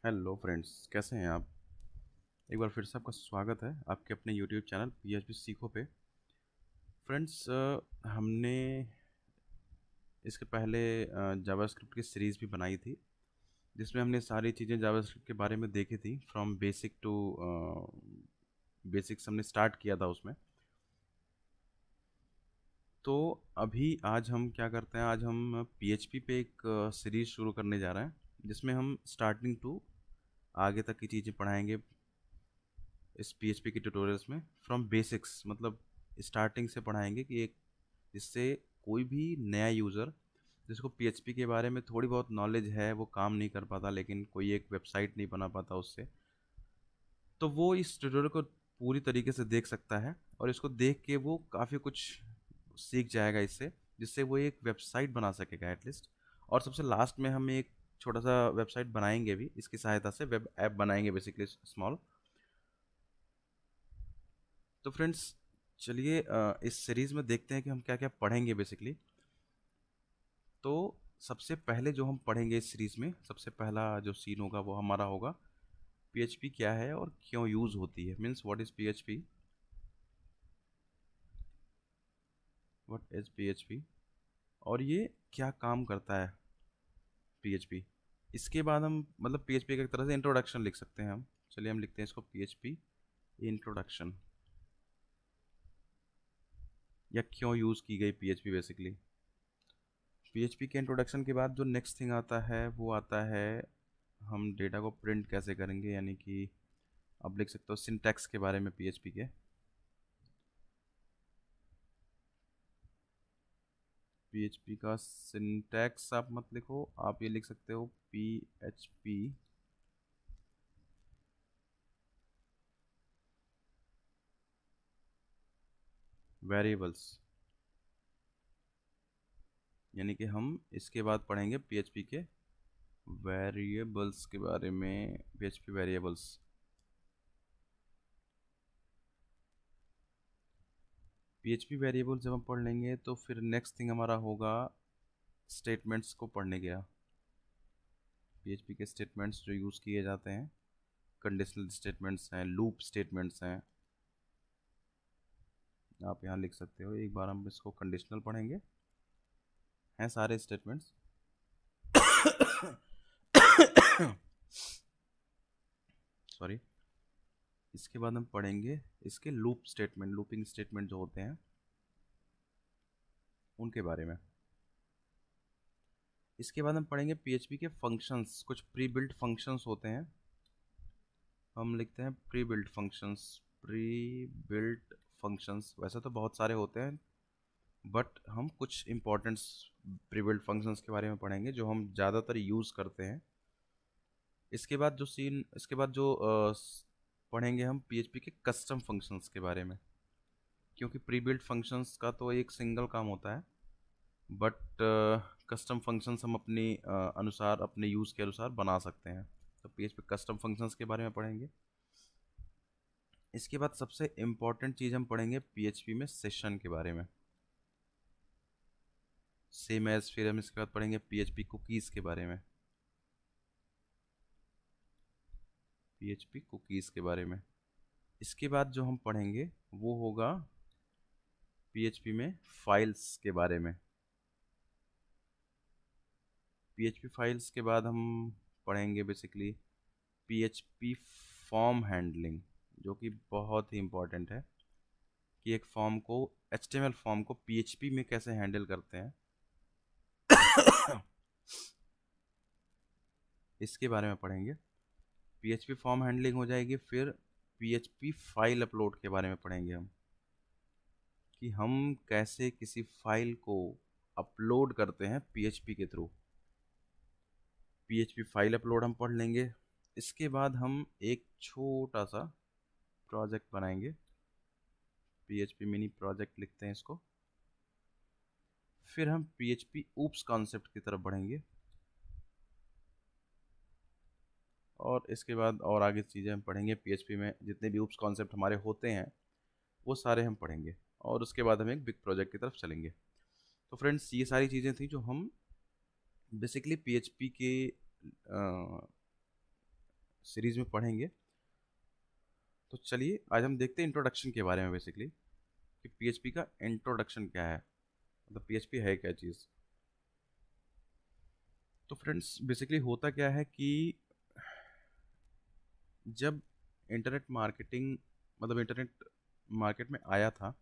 Hello friends, कैसे हैं आप? एक बार फिर से आपका स्वागत है आपके अपने यूट्यूब चैनल पीएचपी सीखो पे। फ्रेंड्स, हमने इसके पहले जावास्क्रिप्ट की सीरीज़ भी बनाई थी, जिसमें हमने सारी चीज़ें जावास्क्रिप्ट के बारे में देखी थी, फ्रॉम बेसिक टू बेसिक्स हमने स्टार्ट किया था उसमें। तो अभी आज हम क्या करते हैं, आज हम पीएचपी पे एक सीरीज़ शुरू करने जा रहे हैं, जिसमें हम स्टार्टिंग टू आगे तक की चीज़ें पढ़ाएंगे इस पीएचपी के ट्यूटोरियल्स में। फ्रॉम बेसिक्स मतलब स्टार्टिंग से पढ़ाएंगे कि एक जिससे कोई भी नया यूज़र जिसको पीएचपी के बारे में थोड़ी बहुत नॉलेज है, वो काम नहीं कर पाता, लेकिन कोई एक वेबसाइट नहीं बना पाता उससे, तो वो इस ट्यूटोरियल को पूरी तरीके से देख सकता है और इसको देख के वो काफ़ी कुछ सीख जाएगा इससे, जिससे वो एक वेबसाइट बना सकेगा एटलीस्ट। और सबसे लास्ट में हम एक छोटा सा वेबसाइट बनाएंगे भी इसकी सहायता से, वेब ऐप बनाएंगे बेसिकली स्मॉल। तो फ्रेंड्स, चलिए इस सीरीज़ में देखते हैं कि हम क्या क्या पढ़ेंगे बेसिकली। तो सबसे पहले जो हम पढ़ेंगे इस सीरीज़ में, सबसे पहला जो सीन होगा वो हमारा होगा पीएचपी क्या है और क्यों यूज़ होती है, means what is PHP, what is PHP, और ये क्या काम करता है पीएचपी। इसके बाद हम मतलब पीएचपी का एक तरह से इंट्रोडक्शन लिख सकते हैं हम। चलिए हम लिखते हैं इसको पीएचपी इंट्रोडक्शन, या क्यों यूज़ की गई पीएचपी बेसिकली। पीएचपी के इंट्रोडक्शन के बाद जो नेक्स्ट थिंग आता है वो आता है हम डेटा को प्रिंट कैसे करेंगे, यानी कि आप लिख सकते हो सिंटैक्स के बारे में पीएचपी के। पीएचपी का सिंटैक्स आप मत लिखो, आप ये लिख सकते हो पीएचपी वेरिएबल्स, यानी कि हम इसके बाद पढ़ेंगे पीएचपी के वेरिएबल्स के बारे में। पीएचपी वेरिएबल्स, पीएचपी वेरिएबल्स जब हम पढ़ लेंगे तो फिर नेक्स्ट थिंग हमारा होगा स्टेटमेंट्स को पढ़ने गया। पीएचपी के स्टेटमेंट्स जो यूज़ किए जाते हैं, कंडीशनल स्टेटमेंट्स हैं, लूप स्टेटमेंट्स हैं, आप यहाँ लिख सकते हो। एक बार हम इसको कंडीशनल पढ़ेंगे, हैं सारे स्टेटमेंट्स। सॉरी। इसके बाद हम पढ़ेंगे इसके लूप स्टेटमेंट, लूपिंग स्टेटमेंट जो होते हैं उनके बारे में। इसके बाद हम पढ़ेंगे पीएचपी के फंक्शंस, कुछ प्री बिल्ट फंक्शंस होते हैं, हम लिखते हैं pre built functions. Pre built functions वैसे तो बहुत सारे होते हैं, बट हम कुछ इंपॉर्टेंट्स प्री बिल्ट फंक्शंस के बारे में पढ़ेंगे जो हम ज़्यादातर यूज़ करते हैं। इसके बाद जो पढ़ेंगे हम पीएचपी के कस्टम फंक्शंस के बारे में, क्योंकि प्री बिल्ट फंक्शंस का तो एक सिंगल काम होता है, बट कस्टम फंक्शंस हम अपनी अनुसार, अपने यूज़ के अनुसार बना सकते हैं। तो पीएचपी कस्टम फंक्शंस के बारे में पढ़ेंगे। इसके बाद सबसे इम्पॉर्टेंट चीज़ हम पढ़ेंगे पीएचपी में सेशन के बारे में, सेम एज। फिर हम इसके बाद पढ़ेंगे पीएचपी कुकीज़ के बारे में, पीएचपी कुकीज़ के बारे में। इसके बाद जो हम पढ़ेंगे वो होगा पीएचपी में फाइल्स के बारे में। पीएचपी फाइल्स के बाद हम पढ़ेंगे बेसिकली पीएचपी फॉर्म हैंडलिंग, जो कि बहुत ही इम्पोर्टेंट है कि एक फॉर्म को, एचटीएमएल फॉर्म को पीएचपी में कैसे हैंडल करते हैं। इसके बारे में पढ़ेंगे। पीएचपी फॉर्म हैंडलिंग हो जाएगी, फिर पीएचपी फाइल अपलोड के बारे में पढ़ेंगे हम, कि हम कैसे किसी फाइल को अपलोड करते हैं पीएचपी के थ्रू। पीएचपी फाइल अपलोड हम पढ़ लेंगे। इसके बाद हम एक छोटा सा प्रोजेक्ट बनाएंगे, पीएचपी मिनी प्रोजेक्ट लिखते हैं इसको। फिर हम पीएचपी ऊप्स कॉन्सेप्ट की तरफ बढ़ेंगे, और इसके बाद और आगे चीज़ें हम पढ़ेंगे। पीएचपी में जितने भी ऊप्स कॉन्सेप्ट हमारे होते हैं वो सारे हम पढ़ेंगे, और उसके बाद हम एक बिग प्रोजेक्ट की तरफ चलेंगे। तो फ्रेंड्स, ये सारी चीज़ें थी जो हम बेसिकली पीएचपी के सीरीज में पढ़ेंगे। तो चलिए आज हम देखते हैं इंट्रोडक्शन के बारे में, बेसिकली कि पीएचपी का इंट्रोडक्शन क्या है, मतलब पीएचपी है क्या चीज़। तो फ्रेंड्स बेसिकली होता क्या है कि जब इंटरनेट मार्केटिंग, मतलब इंटरनेट मार्केट में आया था,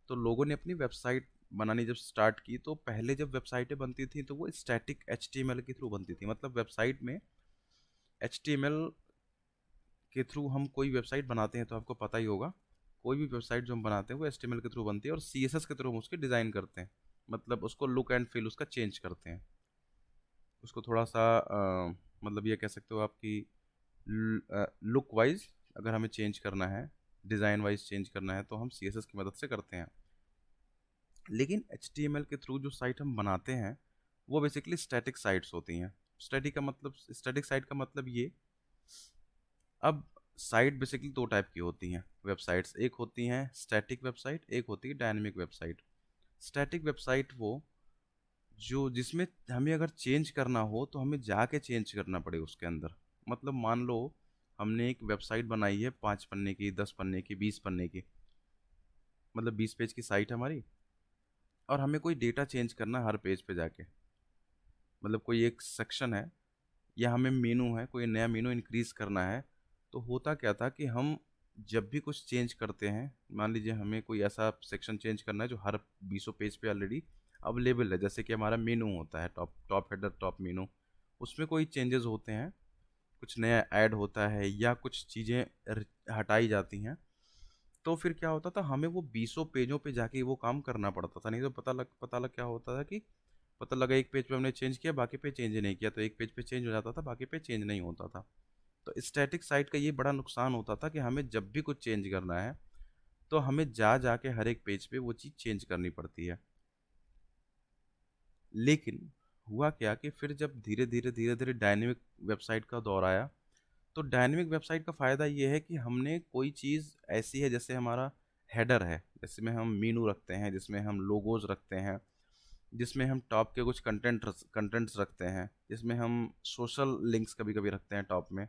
तो लोगों ने अपनी वेबसाइट बनानी जब स्टार्ट की, तो पहले जब वेबसाइटें बनती थी तो वो स्टैटिक एचटीएमएल के थ्रू बनती थी। मतलब वेबसाइट में एचटीएमएल के थ्रू हम कोई वेबसाइट बनाते हैं तो आपको पता ही होगा, कोई भी वेबसाइट जो हम बनाते हैं वो एचटीएमएल के थ्रू बनती है, और सीएसएस के थ्रू हम उसके डिज़ाइन करते हैं। मतलब उसको लुक एंड फील उसका चेंज करते हैं, उसको थोड़ा सा मतलब ये कह सकते हो आपकी लुक वाइज अगर हमें चेंज करना है, डिज़ाइन वाइज चेंज करना है, तो हम सीएसएस की मदद से करते हैं। लेकिन एचटीएमएल के थ्रू जो साइट हम बनाते हैं वो बेसिकली स्टैटिक साइट्स होती हैं। स्टैटिक साइट का मतलब ये, अब साइट बेसिकली दो टाइप की होती हैं वेबसाइट्स, एक होती हैं स्टैटिक वेबसाइट, एक होती है डायनेमिक वेबसाइट। स्टैटिक वेबसाइट वो जो जिसमें हमें अगर चेंज करना हो तो हमें जाके चेंज करना पड़े उसके अंदर। मतलब मान लो हमने एक वेबसाइट बनाई है 5 पन्ने की, 10 पन्ने की, 20 पन्ने की, मतलब 20 पेज की साइट हमारी, और हमें कोई डेटा चेंज करना है हर पेज पे जाके। मतलब कोई एक सेक्शन है या हमें मेनू है, कोई नया मेनू इंक्रीज करना है, तो होता क्या था कि हम जब भी कुछ चेंज करते हैं, मान लीजिए हमें कोई ऐसा सेक्शन चेंज करना है जो हर 20 पेज पे ऑलरेडी अवेलेबल है, जैसे कि हमारा मेनू होता है, टॉप टॉप हेडर टॉप मेनू, उसमें कोई चेंजेस होते हैं, कुछ नया ऐड होता है या कुछ चीज़ें हटाई जाती हैं, तो फिर क्या होता था, हमें वो 20 पेजों पे जाके वो काम करना पड़ता था। नहीं तो पता लग क्या होता था कि पता लगा एक पेज पे हमने चेंज किया, बाकी पे चेंज नहीं किया, तो एक पेज पे चेंज हो जाता था, बाकी पे चेंज नहीं होता था। तो स्टैटिक साइट का ये बड़ा नुकसान होता था कि हमें जब भी कुछ चेंज करना है तो हमें जा जाके हर एक पेज पे वो चीज़ चेंज करनी पड़ती है। लेकिन हुआ क्या कि फिर जब धीरे धीरे डायनेमिक वेबसाइट का दौर आया, तो डायनेमिक वेबसाइट का फ़ायदा ये है कि हमने कोई चीज़ ऐसी है, जैसे हमारा हेडर है, जिसमें हम मीनू रखते हैं, जिसमें हम लोगोज रखते हैं, जिसमें हम टॉप के कुछ कंटेंट्स रखते हैं, जिसमें हम सोशल लिंक्स कभी कभी रखते हैं टॉप में।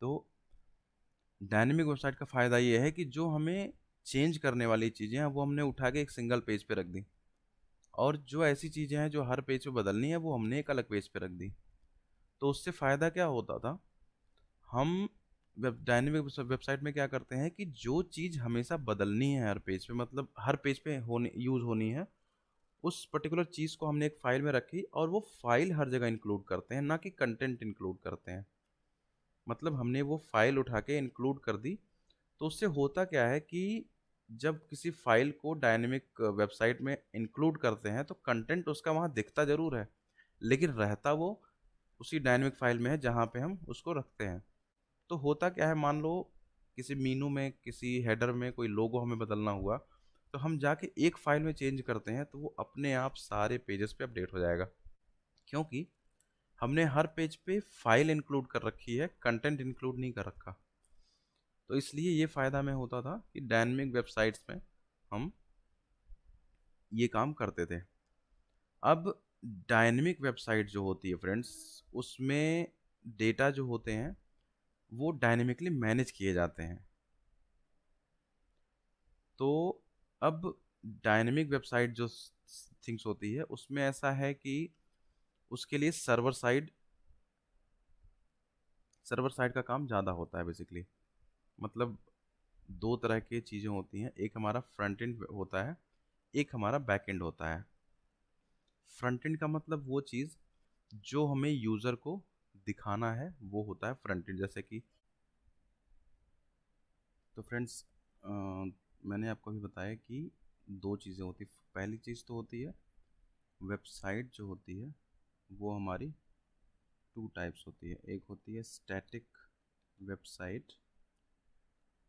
तो डायनेमिक वेबसाइट का फ़ायदा ये है कि जो हमें चेंज करने वाली चीज़ें हैं वो हमने उठा के एक सिंगल पेज पे रख दी, और जो ऐसी चीज़ें हैं जो हर पेज पे बदलनी है वो हमने एक अलग पेज पे रख दी। तो उससे फ़ायदा क्या होता था, हम डायनेमिक वेबसाइट में क्या करते हैं कि जो चीज़ हमेशा बदलनी है हर पेज पे, मतलब हर पेज पे होने यूज़ होनी है, उस पर्टिकुलर चीज़ को हमने एक फ़ाइल में रखी, और वो फ़ाइल हर जगह इंक्लूड करते हैं, ना कि कंटेंट इंक्लूड करते हैं। मतलब हमने वो फ़ाइल उठा के इंक्लूड कर दी। तो उससे होता क्या है कि जब किसी फ़ाइल को डायनेमिक वेबसाइट में इंक्लूड करते हैं तो कंटेंट उसका वहाँ दिखता ज़रूर है, लेकिन रहता वो उसी डायनेमिक फ़ाइल में है जहाँ पे हम उसको रखते हैं। तो होता क्या है, मान लो किसी मीनू में, किसी हेडर में कोई लोगो हमें बदलना हुआ, तो हम जाके एक फ़ाइल में चेंज करते हैं तो वो अपने आप सारे पेजेस पे अपडेट हो जाएगा, क्योंकि हमने हर पेज पे फाइल इंक्लूड कर रखी है, कंटेंट इंक्लूड नहीं कर रखा। तो इसलिए ये फ़ायदा में होता था कि डायनेमिक वेबसाइट्स में हम ये काम करते थे। अब डायनेमिक वेबसाइट जो होती है फ्रेंड्स, उसमें डेटा जो होते हैं वो डायनेमिकली मैनेज किए जाते हैं। तो अब डायनेमिक वेबसाइट जो थिंग्स होती है उसमें ऐसा है कि उसके लिए सर्वर साइड का काम ज़्यादा होता है बेसिकली। मतलब दो तरह की चीज़ें होती हैं, एक हमारा फ्रंट एंड होता है, एक हमारा बैक एंड होता है। फ्रंट एंड का मतलब वो चीज़ जो हमें यूज़र को दिखाना है वो होता है फ्रंट एंड। जैसे कि तो फ्रेंड्स मैंने आपको अभी बताया कि दो चीज़ें होती, पहली चीज़ तो होती है वेबसाइट जो होती है वो हमारी टू टाइप्स होती है, एक होती है स्टैटिक वेबसाइट,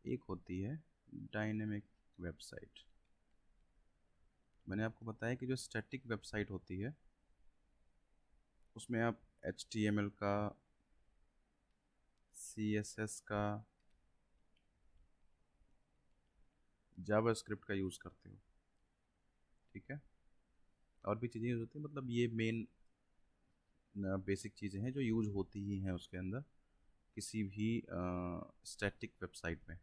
एक होती है डायनेमिक वेबसाइट। मैंने आपको बताया कि जो स्टैटिक वेबसाइट होती है उसमें आप HTML का, CSS का, जावास्क्रिप्ट का यूज़ करते हो, ठीक है। और भी चीज़ें यूज़ होती हैं, मतलब ये मेन बेसिक चीज़ें हैं जो यूज़ होती ही हैं उसके अंदर किसी भी स्टैटिक वेबसाइट में।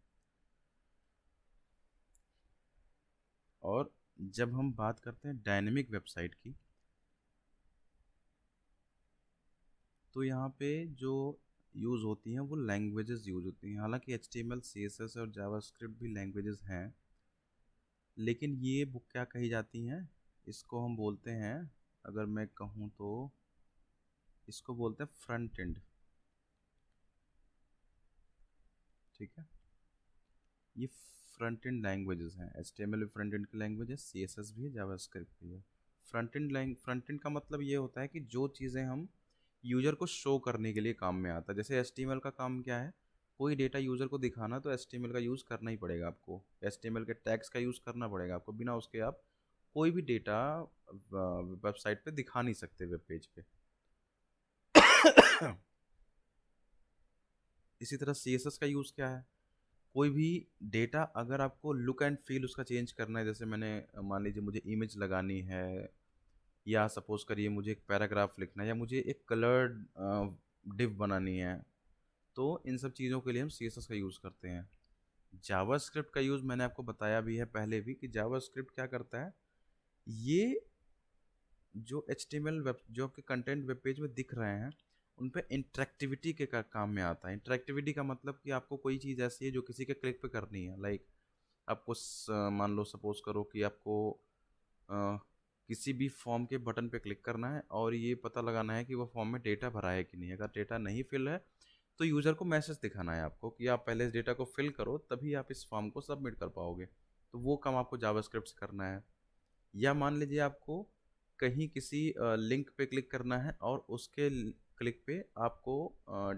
और जब हम बात करते हैं डायनेमिक वेबसाइट की, तो यहाँ पे जो यूज़ होती हैं वो लैंग्वेजेस यूज़ होती हैं। हालांकि HTML CSS और जावास्क्रिप्ट भी लैंग्वेजेस हैं, लेकिन ये बुक क्या कही जाती हैं, इसको हम बोलते हैं, अगर मैं कहूँ तो इसको बोलते हैं फ्रंट एंड। ठीक है, ये फ्रंट एंड लैंग्वेजेस हैं। HTML भी फ्रंट एंड की लैंग्वेज है, CSS भी है, जावास्क्रिप्ट भी है। फ्रंट एंड का मतलब ये होता है कि जो चीज़ें हम यूज़र को शो करने के लिए काम में आता है। जैसे HTML का काम क्या है, कोई डेटा यूज़र को दिखाना तो HTML का यूज़ करना ही पड़ेगा आपको, HTML के टैग्स का यूज़ करना पड़ेगा आपको, बिना उसके आप कोई भी डेटा वेबसाइट पे दिखा नहीं सकते, वेब पेज पे। इसी तरह CSS का यूज़ क्या है, कोई भी डेटा अगर आपको लुक एंड फील उसका चेंज करना है, जैसे मैंने मान लीजिए मुझे इमेज लगानी है, या सपोज करिए मुझे एक पैराग्राफ लिखना है, या मुझे एक कलर्ड डिव बनानी है, तो इन सब चीज़ों के लिए हम CSS का यूज़ करते हैं। जावास्क्रिप्ट का यूज़ मैंने आपको बताया भी है पहले भी, कि जावास्क्रिप्ट क्या करता है, ये जो HTML वेब, जो आपके कंटेंट वेब पेज में दिख रहे हैं, उन पे इंटरेक्टिविटी के काम में आता है। इंटरेक्टिविटी का मतलब कि आपको कोई चीज़ ऐसी है जो किसी के क्लिक पे करनी है, लाइक आपको मान लो सपोज करो कि आपको अ, किसी भी फॉर्म के बटन पे क्लिक करना है और ये पता लगाना है कि वो फॉर्म में डेटा भरा है कि नहीं। अगर डेटा नहीं फिल है तो यूज़र को मैसेज दिखाना है आपको कि आप पहले इस डेटा को फिल करो, तभी आप इस फॉर्म को सबमिट कर पाओगे। तो वो काम आपको जावास्क्रिप्ट से करना है। या मान लीजिए आपको कहीं किसी लिंक पे क्लिक करना है और उसके क्लिक पे आपको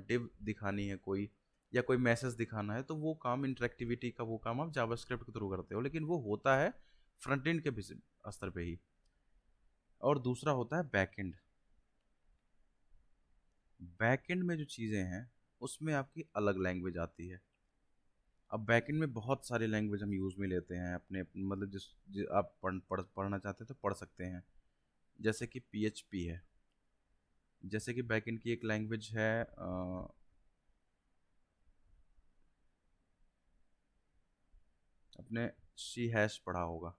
डिव दिखानी है कोई, या कोई मैसेज दिखाना है, तो वो काम इंटरेक्टिविटी का वो काम आप जावास्क्रिप्ट के थ्रू करते हो, लेकिन वो होता है फ्रंट एंड के स्तर पे ही। और दूसरा होता है बैकएंड। बैकएंड में जो चीज़ें हैं उसमें आपकी अलग लैंग्वेज आती है। अब बैकएंड में बहुत सारी लैंग्वेज हम यूज़ में लेते हैं अपने, मतलब आप पढ़ना चाहते हैं तो पढ़ सकते हैं। जैसे कि PHP है, जैसे कि बैकएंड की एक लैंग्वेज है, अपने सी हैश पढ़ा होगा,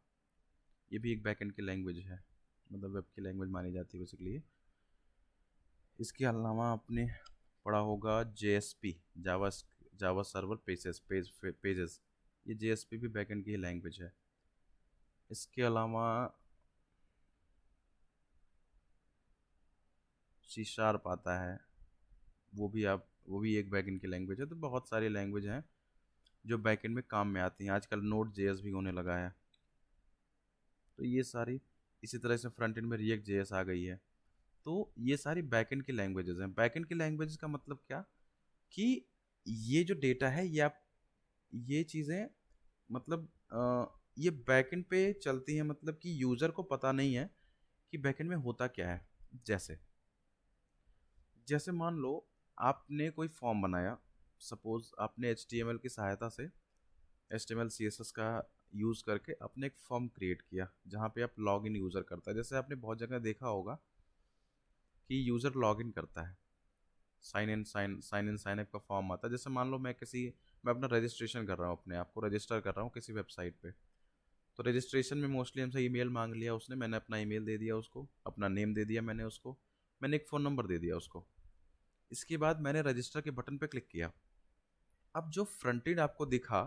ये भी एक बैकएंड की लैंग्वेज है, मतलब वेब की लैंग्वेज मानी जाती है बेसिकली। इसके अलावा आपने पढ़ा होगा JSP, जावा जावा सर्वर पेजेस, ये JSP भी बैकएंड की लैंग्वेज है। इसके अलावा C# आता है, वो भी एक बैकएंड की लैंग्वेज है। तो बहुत सारी लैंग्वेज हैं जो बैकएंड में काम में आती हैं। आजकल Node.js भी होने लगा है। तो ये सारी, इसी तरह से फ्रंट एंड में React.js आ गई है। तो ये सारी बैकएंड की लैंग्वेजेस हैं। बैकएंड की लैंग्वेजेस का मतलब क्या, कि ये जो डेटा है, ये आप, ये चीज़ें, मतलब ये बैकएंड पे चलती हैं, मतलब कि यूज़र को पता नहीं है कि बैकएंड में होता क्या है। जैसे जैसे मान लो आपने कोई फॉर्म बनाया, सपोज आपने HTML की सहायता से, HTML CSS का यूज़ करके आपने एक फॉर्म क्रिएट किया जहाँ पे आप लॉग इन यूज़र करता है। जैसे आपने बहुत जगह देखा होगा कि यूज़र लॉग इन करता है, साइन अप का फॉर्म आता है। जैसे मान लो मैं अपना रजिस्ट्रेशन कर रहा हूँ, अपने आप को रजिस्टर कर रहा हूँ किसी वेबसाइट पे, तो रजिस्ट्रेशन में मोस्टली हमसे ईमेल मांग लिया उसने, मैंने अपना ईमेल दे दिया उसको, अपना नेम दे दिया मैंने उसको, मैंने एक फ़ोन नंबर दे दिया उसको। इसके बाद मैंने रजिस्टर के बटन पे क्लिक किया। अब जो फ्रंट एंड आपको दिखा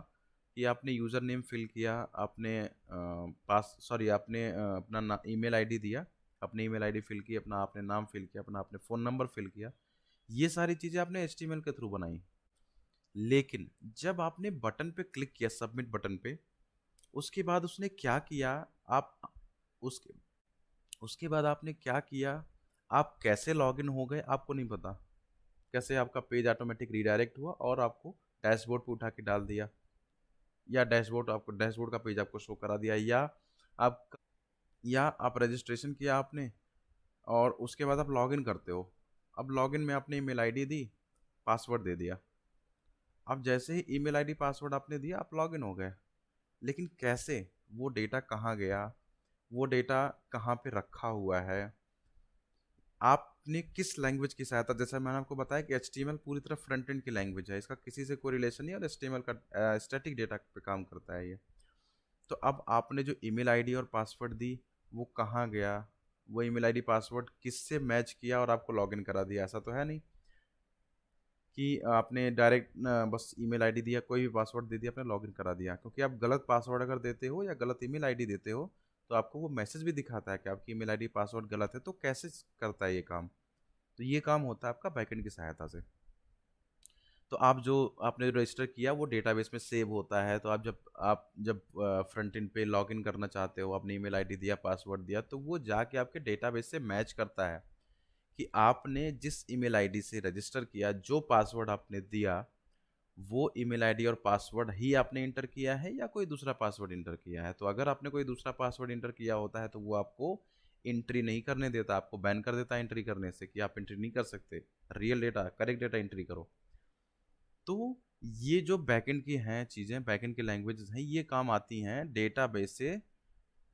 कि आपने यूज़र नेम फिल किया, आपने आपने अपना ईमेल आईडी दिया, अपनी ईमेल आईडी फिल की, अपना आपने नाम फिल किया, अपना आपने फ़ोन नंबर फिल किया, ये सारी चीज़ें आपने HTML के थ्रू बनाई। लेकिन जब आपने बटन पे क्लिक किया, सबमिट बटन पे, उसके बाद उसने क्या किया, आप उसके उसके बाद आपने क्या किया, आप कैसे लॉगिन हो गए आपको नहीं पता। कैसे आपका पेज ऑटोमेटिक रीडायरेक्ट हुआ और आपको डैशबोर्ड पे उठा के डाल दिया, या डैशबोर्ड का पेज आपको शो करा दिया, आप या आप रजिस्ट्रेशन किया आपने और उसके बाद आप लॉगिन करते हो। अब लॉगिन में आपने ईमेल आईडी दी, पासवर्ड दे दिया। अब जैसे ही ईमेल आईडी पासवर्ड आपने दिया, आप लॉगिन हो गए। लेकिन कैसे, वो डेटा कहाँ गया, वो डेटा कहाँ पे रखा हुआ है, आपने किस लैंग्वेज की सहायता, जैसा मैंने आपको बताया कि HTML पूरी तरह फ्रंट एंड की लैंग्वेज है, इसका किसी से कोई रिलेशन नहीं है, और HTML का स्टैटिक डेटा पे काम करता है ये। तो अब आपने जो ईमेल आईडी और पासवर्ड दी, वो कहाँ गया, वो ईमेल आईडी पासवर्ड किससे मैच किया और आपको लॉगिन करा दिया? ऐसा तो है नहीं कि आपने डायरेक्ट बस ईमेल आईडी दिया, कोई भी पासवर्ड दे दिया, आपने लॉगिन करा दिया। क्योंकि आप गलत पासवर्ड अगर देते हो या गलत ईमेल आईडी देते हो, तो आपको वो मैसेज भी दिखाता है कि आपकी ईमेल आईडी पासवर्ड गलत है। तो कैसे करता है ये काम? तो ये काम होता है आपका बैकएंड की सहायता से। तो आप जो आपने रजिस्टर किया वो डेटाबेस में सेव होता है। तो आप जब फ्रंट एंड पे लॉगिन करना चाहते हो, आपने ईमेल आईडी दिया, पासवर्ड दिया, तो वो जाके आपके डेटाबेस से मैच करता है कि आपने जिस ईमेल आईडी से रजिस्टर किया, जो पासवर्ड आपने दिया, वो ईमेल आईडी और पासवर्ड ही आपने इंटर किया है या कोई दूसरा पासवर्ड इंटर किया है। तो अगर आपने कोई दूसरा पासवर्ड इंटर किया होता है तो वो आपको एंट्री नहीं करने देता, आपको बैन कर देता है एंट्री करने से, कि आप एंट्री नहीं कर सकते, real data, correct data entry करो। तो ये जो बैकएंड की हैं चीज़ें, बैकएंड की लैंग्वेजेस हैं, ये काम आती हैं डेटाबेस से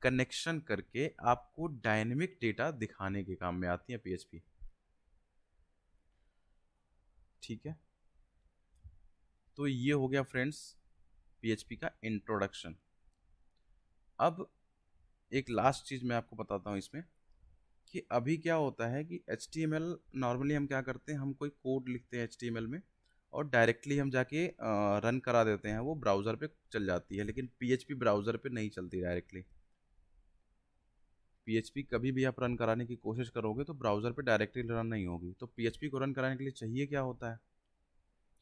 कनेक्शन करके आपको डायनेमिक डेटा दिखाने के काम में आती है पीएचपी। ठीक है, तो ये हो गया फ्रेंड्स पीएचपी का इंट्रोडक्शन। अब एक लास्ट चीज़ मैं आपको बताता हूँ इसमें, कि अभी क्या होता है कि HTML नॉर्मली हम क्या करते हैं, हम कोई कोड लिखते हैं HTML में और डायरेक्टली हम जाके रन करा देते हैं, वो ब्राउज़र पे चल जाती है। लेकिन पीएचपी ब्राउज़र पे नहीं चलती डायरेक्टली। पीएचपी कभी भी आप रन कराने की कोशिश करोगे तो ब्राउज़र पे डायरेक्टली रन नहीं होगी। तो पीएचपी को रन कराने के लिए चाहिए क्या होता है?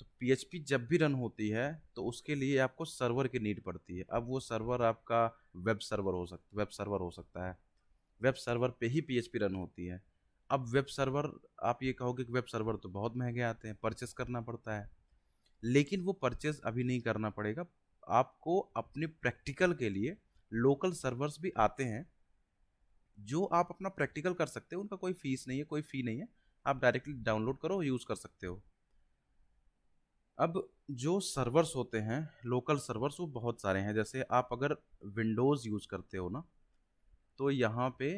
तो पीएचपी जब भी रन होती है तो उसके लिए आपको सर्वर की नीड पड़ती है। अब वो सर्वर आपका वेब सर्वर हो सकता है। वेब सर्वर पे ही पीएचपी रन होती है। अब वेब सर्वर, आप ये कहोगे कि वेब सर्वर तो बहुत महंगे आते हैं, परचेस करना पड़ता है। लेकिन वो परचेस अभी नहीं करना पड़ेगा। आपको अपने प्रैक्टिकल के लिए लोकल सर्वर्स भी आते हैं, जो आप अपना प्रैक्टिकल कर सकते हो। उनका कोई फीस नहीं है, कोई फ़ी नहीं है। आप डायरेक्टली डाउनलोड करो, यूज़ कर सकते हो। अब जो सर्वर्स होते हैं, लोकल सर्वर्स, वो बहुत सारे हैं। जैसे आप अगर विंडोज़ यूज़ करते हो ना, तो यहाँ पे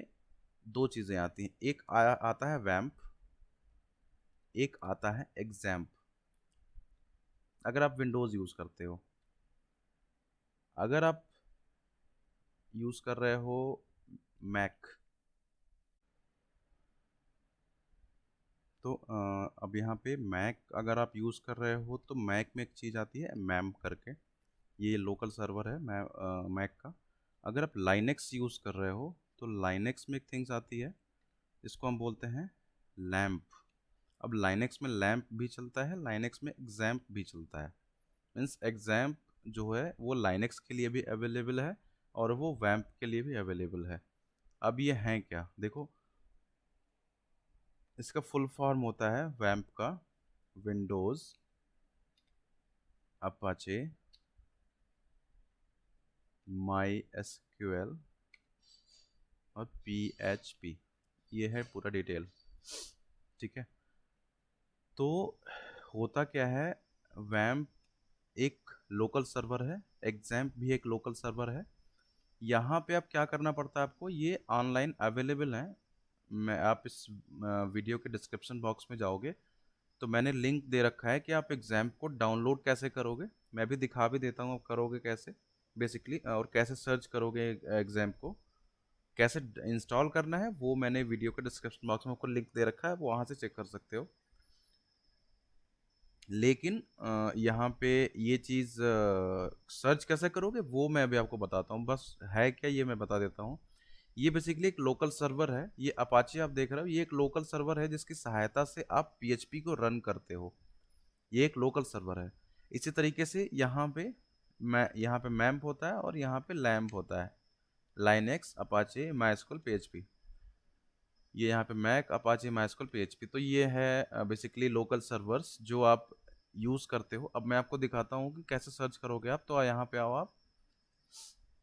दो चीज़ें आती हैं। एक आता है वैम्प, एक आता है एग्जैम्प। अगर आप विंडोज़ यूज़ करते हो, अगर आप यूज़ कर रहे हो मैक, तो अब यहाँ पे मैक अगर आप यूज़ कर रहे हो तो मैक में एक चीज़ आती है मैम्प करके, ये लोकल सर्वर है मैक का। अगर आप लाइनेक्स यूज़ कर रहे हो तो लाइनेक्स में एक थिंग्स आती है जिसको हम बोलते हैं लैम्प। अब लाइनेक्स में लैम्प भी चलता है, लाइनेक्स में एग्जैम्प भी चलता है। मीन्स एग्जैम्प जो है वो लाइनेक्स के लिए भी अवेलेबल है और वो वैम्प के लिए भी अवेलेबल है। अब ये हैं क्या, देखो, इसका फुल फॉर्म होता है वैम्प का विंडोज़ अपाचे माई एसक्यूएल और PHP। ये है पूरा डिटेल। ठीक है, तो होता क्या है, वैम्प एक लोकल सर्वर है, एग्जैम्प भी एक लोकल सर्वर है। यहाँ पे अब क्या करना पड़ता है आपको, ये ऑनलाइन अवेलेबल है। मैं आप इस वीडियो के डिस्क्रिप्शन बॉक्स में जाओगे तो मैंने लिंक दे रखा है कि आप एग्जाम को डाउनलोड कैसे करोगे। मैं भी दिखा भी देता हूँ आप करोगे कैसे बेसिकली, और कैसे सर्च करोगे एग्जाम को, कैसे इंस्टॉल करना है, वो मैंने वीडियो के डिस्क्रिप्शन बॉक्स में आपको लिंक दे रखा है, वो वहाँ से चेक कर सकते हो। लेकिन यहाँ पे ये चीज़ सर्च कैसे करोगे वो मैं अभी आपको बताता हूँ, बस है क्या ये मैं बता देता हूँ। ये बेसिकली एक लोकल सर्वर है, ये अपाचे आप देख रहे हो, ये एक लोकल सर्वर है जिसकी सहायता से आप पीएचपी को रन करते हो। ये एक लोकल सर्वर है। इसी तरीके से यहाँ पे मैम्प होता है और यहाँ पे लैम्प होता है, लाइनेक्स अपाचे माइस्क्ल पीएचपी। ये यहाँ पे मैक अपाचे माइस्क्ल पीएचपी। तो ये है बेसिकली लोकल सर्वर्स जो आप यूज़ करते हो। अब मैं आपको दिखाता हूँ कि कैसे सर्च करोगे आप। तो यहाँ पे आओ, आप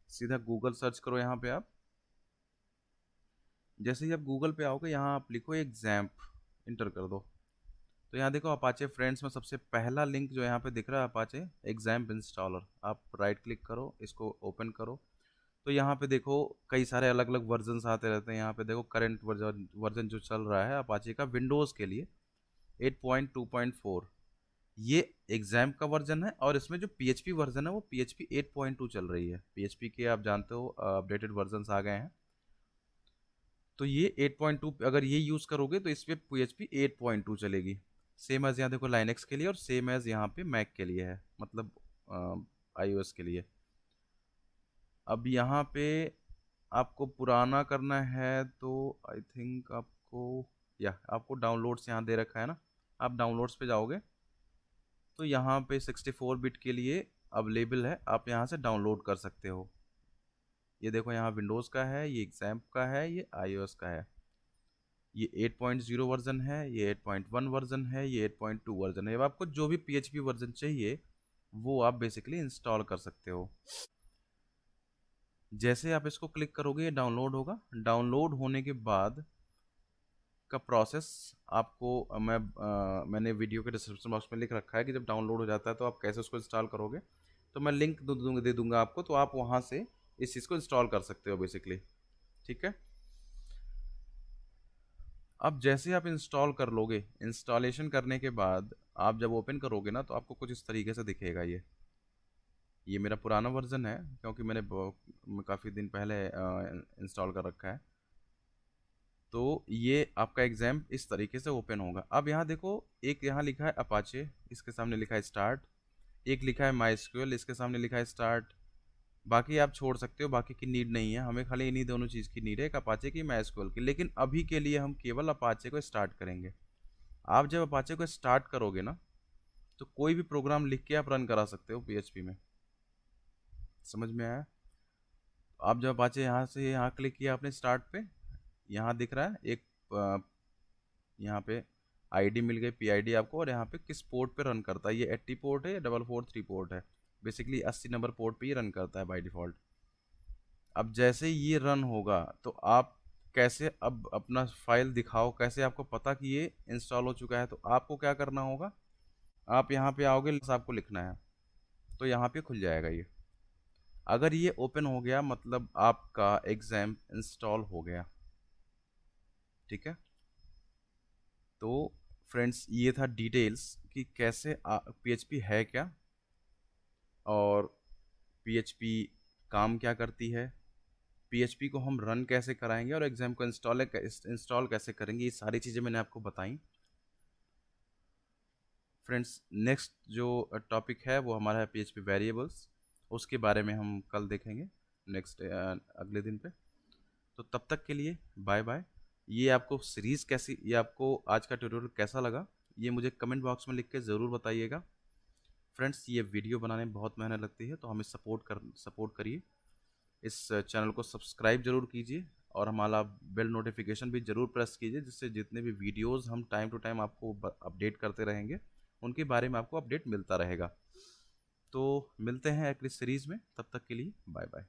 सीधा गूगल सर्च करो। यहाँ पे आप जैसे ही आप गूगल पे आओगे, यहाँ आप लिखो एग्जैम्प, इंटर कर दो। तो यहाँ देखो अपाचे फ्रेंड्स में सबसे पहला लिंक जो यहाँ पे दिख रहा है, अपाचे एग्जैम्प इंस्टॉलर। आप राइट क्लिक करो, इसको ओपन करो। तो यहाँ पे देखो कई सारे अलग अलग वर्जन्स आते रहते हैं। यहाँ पे देखो करंट वर्जन जो चल रहा है अपाचे का विंडोज़ के लिए 8.2.4, ये एग्जाम का वर्जन है। और इसमें जो पीएचपी वर्जन है वो पीएचपी 8.2 चल रही है। पीएचपी के आप जानते हो अपडेटेड वर्जन्स आ गए हैं। तो ये 8.2 अगर ये यूज़ करोगे तो इस पर पीएचपी 8.2 चलेगी। सेम एज यहाँ देखो लाइनक्स के लिए, और सेम एज यहाँ पे मैक के लिए है, मतलब आईओएस के लिए। अब यहाँ पे आपको पुराना करना है तो आई थिंक आपको, या आपको डाउनलोड्स यहाँ दे रखा है ना, आप डाउनलोड्स पे जाओगे तो यहाँ पे 64 बिट के लिए अवेलेबल है, आप यहाँ से डाउनलोड कर सकते हो। ये देखो यहाँ विंडोज़ का है, ये एग्जाम्प का है, ये आईओएस का है। ये 8.0 वर्जन है, ये 8.1 वर्जन है, ये 8.2 वर्जन है। अब आपको जो भी पीएचपी वर्जन चाहिए वो आप बेसिकली इंस्टॉल कर सकते हो। जैसे आप इसको क्लिक करोगे ये डाउनलोड होगा। डाउनलोड होने के बाद का प्रोसेस आपको मैंने वीडियो के डिस्क्रिप्शन बॉक्स में लिख रखा है कि जब डाउनलोड हो जाता है तो आप कैसे उसको इंस्टॉल करोगे। तो मैं लिंक दे दूंगा आपको, तो आप वहाँ से इस चीज़ को इंस्टॉल कर सकते हो बेसिकली। ठीक है। अब जैसे आप इंस्टॉल कर लोगे, इंस्टॉलेशन करने के बाद आप जब ओपन करोगे ना तो आपको कुछ इस तरीके से दिखेगा। ये मेरा पुराना वर्जन है क्योंकि मैंने काफ़ी दिन पहले इंस्टॉल कर रखा है। तो ये आपका एग्जाम इस तरीके से ओपन होगा। अब यहाँ देखो, एक यहाँ लिखा है अपाचे, इसके सामने लिखा है स्टार्ट। एक लिखा है माई एसक्यूएल, इसके सामने लिखा है स्टार्ट। बाकी आप छोड़ सकते हो, बाकी की नीड नहीं है, हमें खाली इन्हीं दोनों चीज़ की नीड है, एक अपाचे की, माई एसक्यूएल की। लेकिन अभी के लिए हम केवल अपाचे को स्टार्ट करेंगे। आप जब अपाचे को स्टार्ट करोगे ना तो कोई भी प्रोग्राम लिख के आप रन करा सकते हो पीएचपी में। समझ में आया? आप जब अपाचे यहाँ से यहाँ क्लिक किया आपने स्टार्ट पे, यहाँ दिख रहा है एक यहाँ पे आईडी मिल गई, पीआईडी आपको, और यहाँ पे किस पोर्ट पे रन करता है, ये 80 पोर्ट है या 443 पोर्ट है। बेसिकली 80 नंबर पोर्ट पे ही रन करता है बाय डिफ़ॉल्ट। अब जैसे ये रन होगा तो आप कैसे अब अपना फाइल दिखाओ, कैसे आपको पता कि ये इंस्टॉल हो चुका है। तो आपको क्या करना होगा, आप यहाँ पे आओगे, बस आपको लिखना है तो यहाँ पे खुल जाएगा ये। अगर ये ओपन हो गया मतलब आपका एग्जाम इंस्टॉल हो गया। ठीक है। तो फ्रेंड्स ये था डिटेल्स कि कैसे पीएचपी है क्या, और पीएचपी काम क्या करती है, पीएचपी को हम रन कैसे कराएंगे, और एग्जाम को इंस्टॉल कैसे करेंगे। ये सारी चीज़ें मैंने आपको बताई। फ्रेंड्स नेक्स्ट जो टॉपिक है वो हमारा है पीएचपी वेरिएबल्स, उसके बारे में हम कल देखेंगे नेक्स्ट अगले दिन पे। तो तब तक के लिए बाय बाय। ये आपको सीरीज़ कैसी, ये आपको आज का ट्यूटोरियल कैसा लगा ये मुझे कमेंट बॉक्स में लिख के ज़रूर बताइएगा। फ्रेंड्स ये वीडियो बनाने में बहुत मेहनत लगती है, तो हमें सपोर्ट करिए। इस चैनल को सब्सक्राइब जरूर कीजिए, और हमारा बेल नोटिफिकेशन भी ज़रूर प्रेस कीजिए, जिससे जितने भी वीडियोस हम टाइम टू टाइम आपको अपडेट करते रहेंगे उनके बारे में आपको अपडेट मिलता रहेगा। तो मिलते हैं अगली सीरीज़ में, तब तक के लिए बाय बाय।